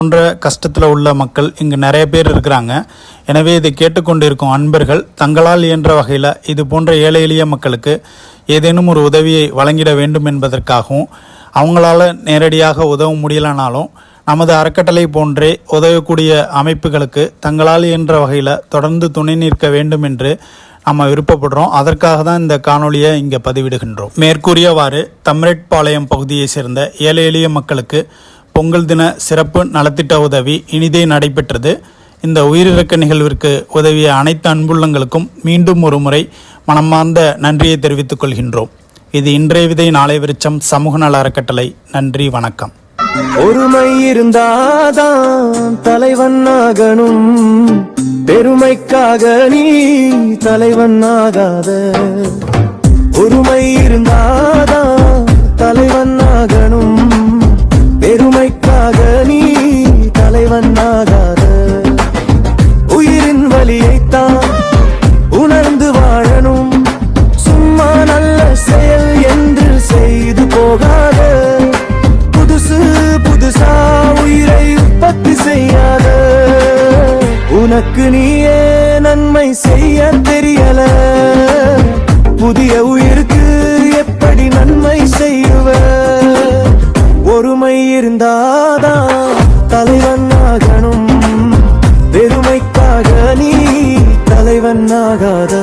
போன்ற கஷ்டத்தில் உள்ள மக்கள் இங்கு நிறைய பேர் இருக்கிறாங்க. எனவே இதை கேட்டுக்கொண்டிருக்கும் அன்பர்கள் தங்களால் இயன்ற வகையில் இது போன்ற ஏழை எளிய மக்களுக்கு ஏதேனும் ஒரு உதவியை வழங்கிட வேண்டும் என்பதற்காகவும், அவங்களால நேரடியாக உதவ முடியலனாலும் நமது அறக்கட்டளை போன்றே உதவக்கூடிய அமைப்புகளுக்கு தங்களால் இயன்ற வகையில் தொடர்ந்து துணை நிற்க வேண்டும் என்று நம்ம விருப்பப்படுறோம். அதற்காக தான் இந்த காணொலியை இங்கே பதிவிடுகின்றோம். மேற்கூறியவாறு தம்ரெட்பாளையம் பகுதியை சேர்ந்த ஏழை எளிய மக்களுக்கு பொங்கல் தின சிறப்பு நலத்திட்ட உதவி இனிதே நடைபெற்றது. இந்த உயிரிழக்க நிகழ்விற்கு உதவிய அனைத்து அன்புள்ளங்களுக்கும் மீண்டும் ஒரு முறை மனமார்ந்த நன்றியை தெரிவித்துக் கொள்கின்றோம். இது இன்றைய விதை நாளை விருச்சம் சமூக நல அறக்கட்டளை. நன்றி, வணக்கம். ஒருமை இருந்தாதான் தலைவன் ஆகணும், பெருமைக்காக நீ தலைவன் ஆகாத. ஒருமை இருந்தாதான் தலைவன் ஆகணும், பெருமைக்காக நீ தலைவன் ஆகாத. உயிரின் வலியைத்தான் உணர்ந்து வாழணும், சும்மா நல்ல செயல் என்று செய்து போகாத. புதுசு புதுசா உயிரை உற்பத்தி செய்யாத. உனக்கு நீயே நன்மை செய்ய தெரியல, புதிய உயிருக்கு எப்படி நன்மை செய்வ? ஒருமை இருந்தாதான் தலைவன் ஆகணும், பெருமைக்காக நீ தலைவன் ஆகாத.